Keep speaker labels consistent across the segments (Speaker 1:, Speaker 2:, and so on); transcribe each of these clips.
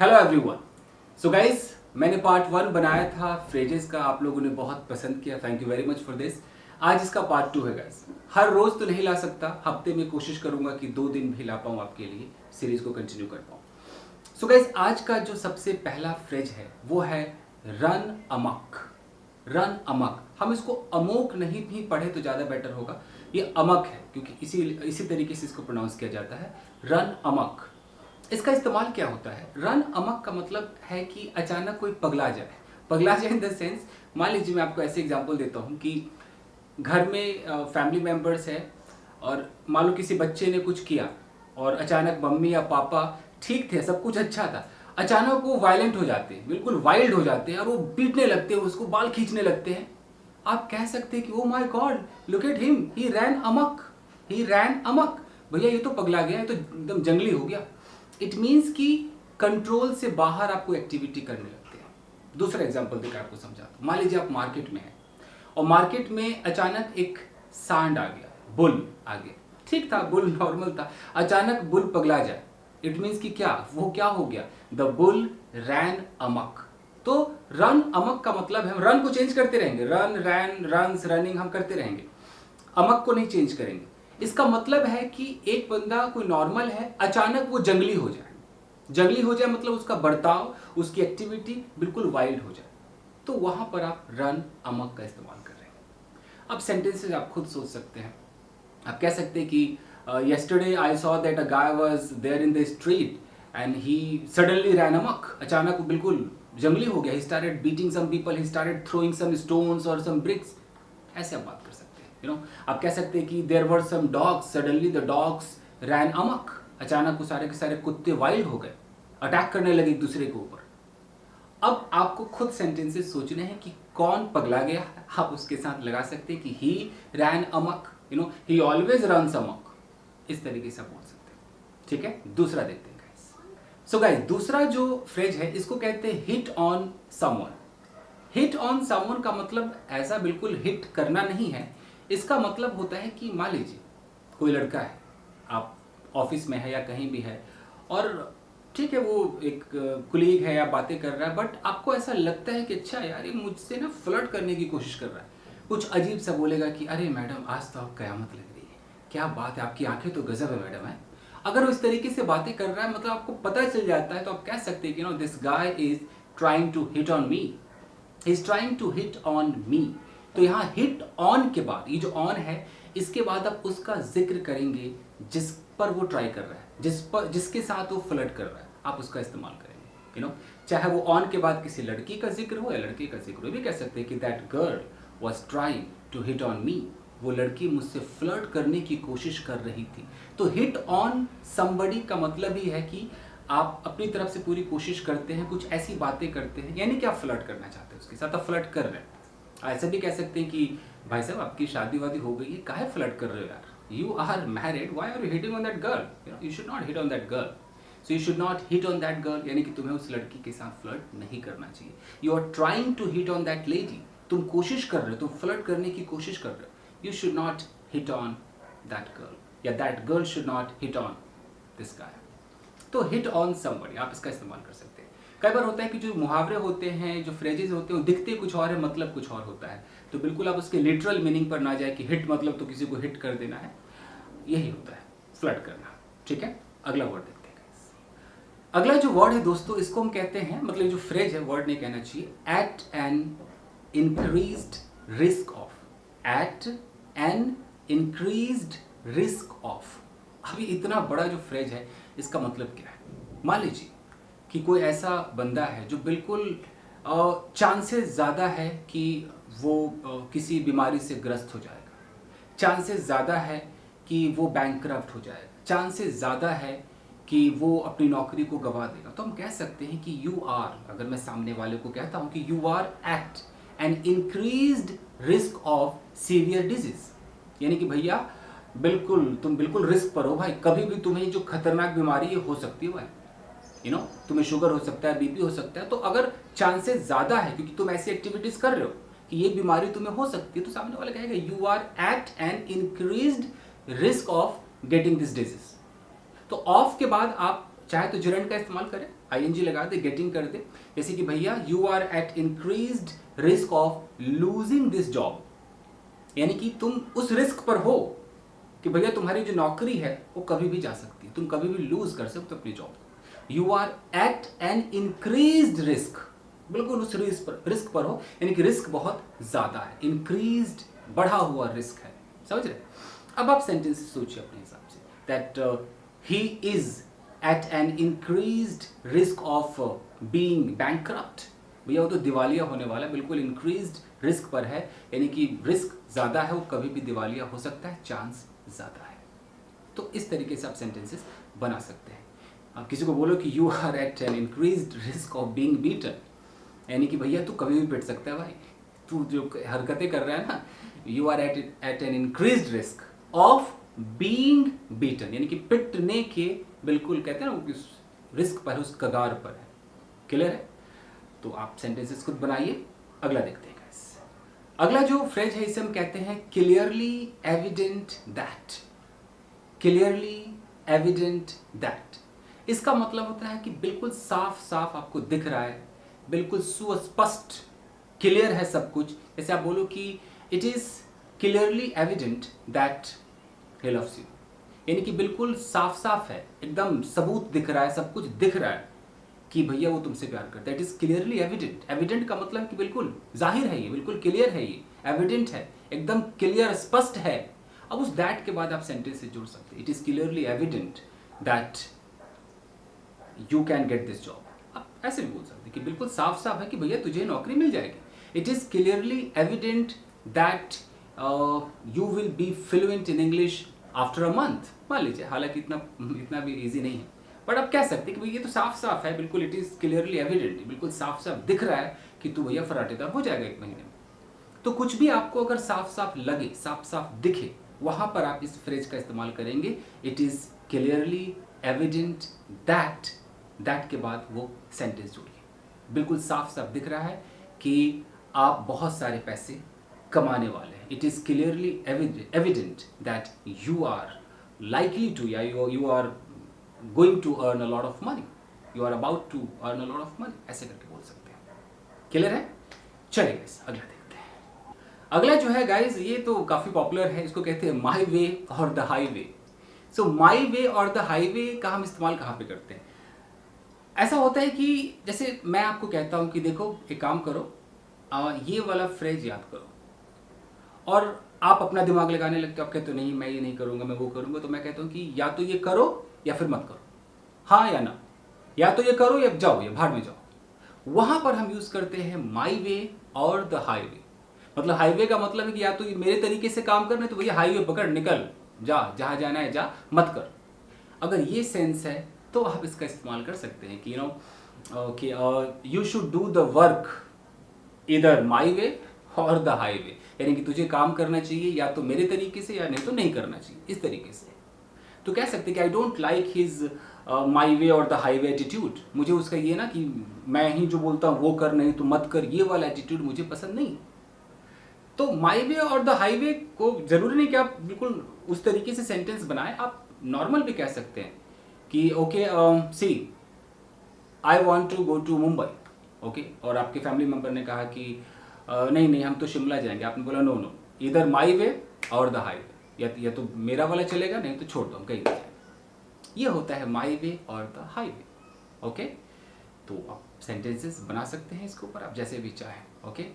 Speaker 1: Hello everyone. So guys, मैंने part 1 बनाया था फ्रेजेस का, आप लोगों ने बहुत पसंद किया, thank you very much for this. आज इसका पार्ट 2 है गाइस। हर रोज तो नहीं ला सकता, हफ्ते में कोशिश करूंगा कि 2 दिन भी ला पाऊं आपके लिए, सीरीज को कंटिन्यू कर पाऊं। सो गाइस, आज का जो सबसे पहला फ्रेज है वो है रन अमक। रन अमक, हम इसको अमोक नहीं भी पढ़े तो ज़्यादा बेटर होगा, ये अमक है क्योंकि इसी तरीके से इसको प्रोनाउंस किया जाता है, रन अमक। इसका इस्तेमाल क्या होता है? रन अमक का मतलब है कि अचानक कोई पगला जाए। पगला जाए इन द सेंस, मान लीजिए मैं आपको ऐसे एग्जांपल देता हूँ कि घर में फैमिली मेंबर्स है और मान लो किसी बच्चे ने कुछ किया और अचानक मम्मी या पापा ठीक थे, सब कुछ अच्छा था, अचानक वो वायलेंट हो जाते हैं, बिल्कुल वाइल्ड हो जाते हैं और वो पीटने लगते हैं, उसको बाल खींचने लगते हैं। आप कह सकते हैं कि oh my god, look at him, he ran amok, he ran amok. भैया ये तो पगला गया, ये तो एकदम जंगली हो गया। इट मीन्स कि कंट्रोल से बाहर आपको एक्टिविटी करने लगते हैं। दूसरा एग्जांपल देकर आपको समझाता हूं। मान लीजिए आप मार्केट में हैं और मार्केट में अचानक एक सांड आ गया, बुल आ गया, ठीक था, बुल नॉर्मल था, अचानक बुल पगला जाए, इट मीन्स कि क्या, वो क्या हो गया, द बुल रैन अमक। तो रन अमक का मतलब है, हम रन को चेंज करते रहेंगे, रन रैन रन्स रनिंग हम करते रहेंगे, अमक को नहीं चेंज करेंगे। इसका मतलब है कि एक बंदा कोई नॉर्मल है, अचानक वो जंगली हो जाए। जंगली हो जाए मतलब उसका बर्ताव, उसकी एक्टिविटी बिल्कुल वाइल्ड हो जाए, तो वहां पर आप रन अमक का इस्तेमाल कर रहे हैं। अब सेंटेंसेस आप खुद सोच सकते हैं। आप कह सकते हैं कि yesterday I saw that a guy was there in the street and he suddenly ran amok। अचानक वो बिल्कुल जंगली हो गया, he started beating some people, he started throwing some stones or some bricks। ऐसे आप बात कर सकते हैं, you know। आप कह सकते हैं कि there were some dogs, suddenly the dogs ran amok। अचानक वो सारे के सारे कुत्ते वाइल्ड हो गए, अटैक करने लगे एक दूसरे के ऊपर। अब आपको खुद सेंटेंसेस सोचने हैं कि कौन पगला गया, आप उसके साथ लगा सकते हैं कि he ran amok, you know, he always runs amok, इस तरीके से आप बोल सकते हैं। ठीक है, दूसरा देखते हैं गाइस। सो गाइस, दूसरा जो फ्रेज है इसको कहते हैं hit on someone. Hit on someone का मतलब ऐसा बिल्कुल हिट करना नहीं है, इसका मतलब होता है कि मान लीजिए कोई लड़का है, आप ऑफिस में है या कहीं भी है और ठीक है, वो एक कुलीग है या बातें कर रहा है, बट आपको ऐसा लगता है कि अच्छा यार, ये मुझसे ना फ्लर्ट करने की कोशिश कर रहा है, कुछ अजीब सा बोलेगा कि अरे मैडम आज तो आप कयामत लग रही है, क्या बात है, आपकी आंखें तो गजब है मैडम है। अगर वो इस तरीके से बातें कर रहा है, मतलब आपको पता चल जाता है, तो आप कह सकते हैं कि no, this guy is trying to hit on me, is trying to hit on me. तो यहाँ हिट ऑन के बाद, ये जो ऑन है, इसके बाद आप उसका जिक्र करेंगे जिस पर वो ट्राई कर रहा है, जिसके साथ वो फ्लर्ट कर रहा है, आप उसका इस्तेमाल करेंगे, यू नो। चाहे वो ऑन के बाद किसी लड़की का जिक्र हो या लड़के का जिक्र हो, भी कह सकते हैं कि that girl was trying to hit on me, वो लड़की मुझसे फ्लर्ट करने की कोशिश कर रही थी। तो हिट ऑन समबडी का मतलब ही है कि आप अपनी तरफ से पूरी कोशिश करते हैं, कुछ ऐसी बातें करते हैं, यानी कि आप फ्लर्ट करना चाहते हैं उसके साथ, आप फ्लर्ट कर रहे हैं। ऐसा भी कह सकते हैं कि भाई साहब आपकी शादी वादी हो गई है, काहे फ्लर्ट कर रहे हो यार, you are married, why are you hitting on that girl, you know, you should not hit on that girl. So you should not hit on that girl, यानी कि तुम्हें उस लड़की के साथ फ्लर्ट नहीं करना चाहिए। You are trying to hit on that lady, तुम कोशिश कर रहे हो, तुम फ्लर्ट करने की कोशिश कर रहे हो। You should not hit on that girl, या that girl should not hit on this guy. तो हिट ऑन समबडी आप इसका इस्तेमाल कर सकते हैं। कई बार होता है कि जो मुहावरे होते हैं, जो फ्रेजेस होते हैं, वो दिखते कुछ और है, मतलब कुछ और होता है, तो बिल्कुल आप उसके लिटरल मीनिंग पर ना जाए कि हिट मतलब तो किसी को हिट कर देना है, यही होता है फ्लर्ट करना। ठीक है, अगला वर्ड देखते हैं। अगला जो वर्ड है दोस्तों, इसको हम कहते हैं, मतलब जो फ्रेज है, वर्ड नहीं कहना चाहिए, at an increased risk of. At an increased risk of. अभी इतना बड़ा जो फ्रेज है, इसका मतलब क्या है? मान लीजिए कि कोई ऐसा बंदा है जो बिल्कुल चांसेस ज़्यादा है कि वो किसी बीमारी से ग्रस्त हो जाएगा, चांसेस ज़्यादा है कि वो बैंकक्रप्ट हो जाएगा, चांसेस ज़्यादा है कि वो अपनी नौकरी को गंवा देगा। तो हम कह सकते हैं कि यू आर, अगर मैं सामने वाले को कहता हूँ कि you are at an increased risk of severe disease, यानी कि भैया तुम बिल्कुल रिस्क पर हो भाई, कभी भी तुम्हें जो खतरनाक बीमारी है हो सकती है भाई, यू नो, तुम्हें शुगर हो सकता है, बीपी हो सकता है। तो अगर चांसेस ज़्यादा है क्योंकि तुम ऐसी एक्टिविटीज़ कर रहे हो कि ये बीमारी तुम्हें हो सकती है, तो सामने वाला कहेगा you are at an increased risk of getting this disease. तो ऑफ के बाद आप चाहे तो gerund का इस्तेमाल करें, ing लगा दे, getting कर दे, जैसे कि भैया you are at increased risk of losing this job, यानी कि तुम उस रिस्क पर हो कि भैया तुम्हारी जो नौकरी है वो कभी भी जा सकती है, तुम कभी भी लूज कर सकते हो अपनी job. You are at an increased risk, बिल्कुल उस रिस्क पर हो, यानी कि रिस्क बहुत ज्यादा है, इंक्रीज्ड बढ़ा हुआ रिस्क है, समझ रहे। अब आप सेंटेंस सोचिए अपने हिसाब से, that he is at an increased risk of being bankrupt, भैया वो तो दिवालिया होने वाला है, बिल्कुल इंक्रीज्ड रिस्क पर है, यानी कि रिस्क ज़्यादा है, वो कभी भी दिवालिया हो सकता है, चांस ज़्यादा है। तो इस तरीके से आप सेंटेंसेस बना सकते हैं। आप किसी को बोलो कि you are at an increased risk of being beaten, यानी कि भैया तू कभी भी पिट सकता है भाई, तू जो हरकतें कर रहा है ना, you are at an increased risk of being beaten, यानी कि पिटने के बिल्कुल कहते हैं ना उस रिस्क पर, उस कगार पर है। क्लियर है? तो आप सेंटेंसेस खुद बनाइए। अगला देखते हैं गाइस। अगला जो फ्रेज है इसे हम कहते हैं clearly evident that. Clearly evident that, इसका मतलब होता है कि बिल्कुल साफ साफ आपको दिख रहा है, बिल्कुल सुस्पष्ट, क्लियर है सब कुछ। जैसे आप बोलो कि it is clearly evident that he loves you, यानी कि बिल्कुल साफ साफ है, एकदम सबूत दिख रहा है, सब कुछ दिख रहा है कि भैया वो तुमसे प्यार करता है। It is clearly evident. Evident का मतलब कि बिल्कुल जाहिर है, ये बिल्कुल क्लियर है, ये एविडेंट है, एकदम क्लियर स्पष्ट है। अब उस दैट के बाद आप सेंटेंस से जोड़ सकते हैं, it is clearly evident that you can get this job. आप ऐसे भी बोल सकते हैं कि बिल्कुल साफ साफ है कि भैया तुझे नौकरी मिल जाएगी। It is clearly evident that you will be fluent in English after a month. मान लीजिए, हालांकि इतना भी ईजी नहीं है, बट आप कह सकते हैं कि भैया ये तो साफ साफ है, बिल्कुल इट इज क्लियरली एविडेंट, बिल्कुल साफ साफ दिख रहा है कि तू भैया फराटेदार हो जाएगा 1 महीने में। तो कुछ भी आपको अगर साफ साफ लगे, साफ साफ दिखे, वहां पर आप इस फ्रेज का इस्तेमाल करेंगे, it is clearly evident that. That के बाद वो सेंटेंस जोड़िए। बिल्कुल साफ साफ दिख रहा है कि आप बहुत सारे पैसे कमाने वाले हैं। It is clearly evident that you are likely to, या you are going to earn a lot of money, you are about to earn a lot of money, ऐसे करके बोल सकते हैं। क्लियर है? चलिए गाइस अगला देखते हैं। अगला जो है गाइस, ये तो काफी पॉपुलर है, इसको कहते हैं माई way or the highway. So my way or the highway का हम इस्तेमाल कहाँ पे करते हैं? ऐसा होता है कि जैसे मैं आपको कहता हूँ कि देखो एक काम करो, ये वाला फ्रेज याद करो, और आप अपना दिमाग लगाने लगते हो, आप कहते हो नहीं मैं ये नहीं करूंगा, मैं वो करूंगा। तो मैं कहता हूं कि या तो ये करो या फिर मत करो, हाँ या ना, या तो ये करो या जाओ, या भाड़ में जाओ। वहां पर हम यूज करते हैं माई वे और द हाईवे। मतलब हाईवे का मतलब है कि या तो ये मेरे तरीके से काम करना है तो भैया हाईवे पकड़, निकल जा, जहां जाना है जा, मत कर। अगर ये सेंस है तो आप इसका इस्तेमाल कर सकते हैं कि यू नो कि you should do the work इधर माई वे और द हाईवे, यानी कि तुझे काम करना चाहिए या तो मेरे तरीके से या नहीं तो नहीं करना चाहिए, इस तरीके से। तो कह सकते कि आई don't like his my way or the highway attitude. मुझे उसका ये ना कि मैं ही जो बोलता हूँ वो कर, नहीं तो मत कर, ये वाला एटीट्यूड मुझे पसंद नहीं। तो माई वे और द हाईवे को जरूरी नहीं कि आप बिल्कुल उस तरीके से सेंटेंस बनाएं, आप नॉर्मल भी कह सकते हैं कि okay see I want to go to Mumbai, okay, और आपके फैमिली मेंबर ने कहा कि नहीं नहीं हम तो शिमला जाएंगे। आपने बोला नो नो, इधर माई वे और द हाईवे, या तो मेरा वाला चलेगा, नहीं तो छोड़ दो, हम कहीं नहीं जाएंगे। ये होता है माई way or the highway. Okay, तो आप सेंटेंसेस बना सकते हैं इसके ऊपर आप जैसे भी चाहें। Okay,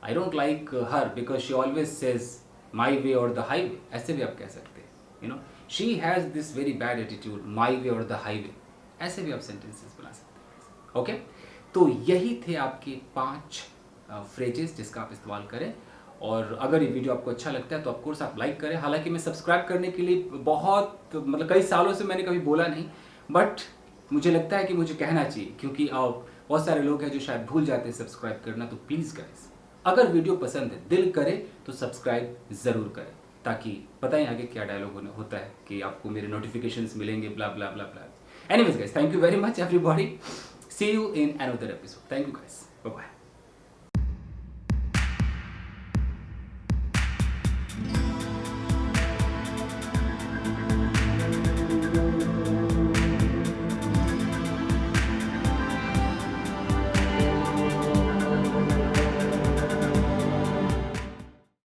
Speaker 1: I don't like her because she always says my way or the highway, ऐसे भी आप कह सकते हैं। You know she has this very bad attitude, my way or the highway, ऐसे भी आप सेंटेंसेस बना सकते हैं। ओके, तो यही थे आपके 5 फ्रेजेस जिसका आप इस्तेमाल करें। और अगर ये वीडियो आपको अच्छा लगता है तो ऑफकोर्स आप लाइक करें। हालांकि मैं सब्सक्राइब करने के लिए बहुत मतलब कई सालों से मैंने कभी बोला नहीं, बट मुझे लगता है कि मुझे कहना चाहिए, क्योंकि बहुत सारे लोग हैं जो शायद भूल जाते हैं सब्सक्राइब करना। तो प्लीज़ गाइस, अगर वीडियो पसंद है, दिल करे तो सब्सक्राइब ज़रूर करें, ताकि पता ही आगे क्या डायलॉग होता है कि आपको मेरे नोटिफिकेशंस मिलेंगे, blah blah blah blah. Anyways guys, thank you very much everybody, see you in another episode. Thank you guys, bye bye.